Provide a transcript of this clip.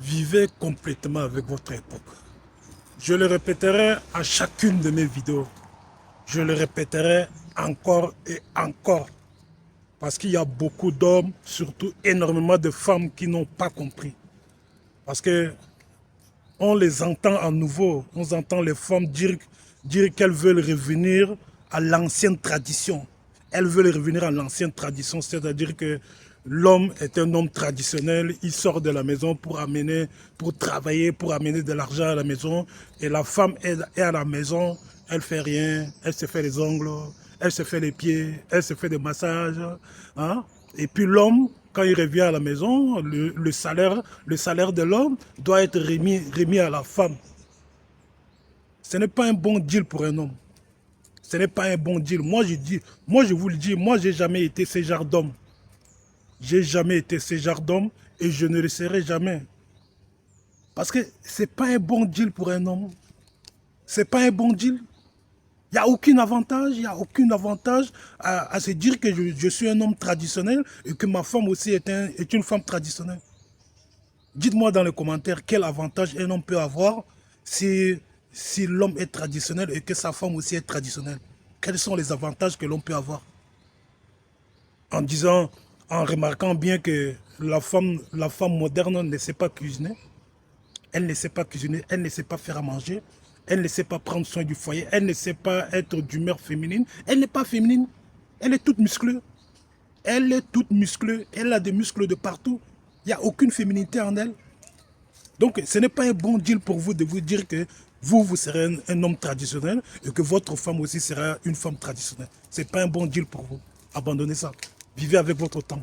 Vivez complètement avec votre époque. Je le répéterai à chacune de mes vidéos. Je le répéterai encore et encore. Parce qu'il y a beaucoup d'hommes, surtout énormément de femmes qui n'ont pas compris. Parce que on les entend à nouveau. On entend les femmes dire qu'elles veulent revenir à l'ancienne tradition. Elles veulent revenir à l'ancienne tradition, c'est-à-dire que l'homme est un homme traditionnel, il sort de la maison pour travailler, pour amener de l'argent à la maison. Et la femme est à la maison, elle fait rien, elle se fait les ongles, elle se fait les pieds, elle se fait des massages. Hein? Et puis l'homme, quand il revient à la maison, le salaire de l'homme doit être remis à la femme. Ce n'est pas un bon deal pour un homme. Ce n'est pas un bon deal. Moi, je vous le dis, moi, j'ai jamais été ce genre d'homme. J'ai jamais été ce genre d'homme et je ne le serai jamais. Parce que ce n'est pas un bon deal pour un homme. Ce n'est pas un bon deal. Il n'y a aucun avantage, à se dire que je suis un homme traditionnel et que ma femme aussi est une femme traditionnelle. Dites-moi dans les commentaires quel avantage un homme peut avoir si l'homme est traditionnel et que sa femme aussi est traditionnelle. Quels sont les avantages que l'on peut avoir? En remarquant bien que la femme moderne ne sait pas cuisiner, elle ne sait pas cuisiner, elle ne sait pas faire à manger, elle ne sait pas prendre soin du foyer, elle ne sait pas être d'humeur féminine, elle n'est pas féminine, elle est toute musclée. Elle est toute musclée, elle a des muscles de partout, il n'y a aucune féminité en elle. Donc ce n'est pas un bon deal pour vous de vous dire que vous serez un homme traditionnel et que votre femme aussi sera une femme traditionnelle. Ce n'est pas un bon deal pour vous. Abandonnez ça. Vivez avec votre temps.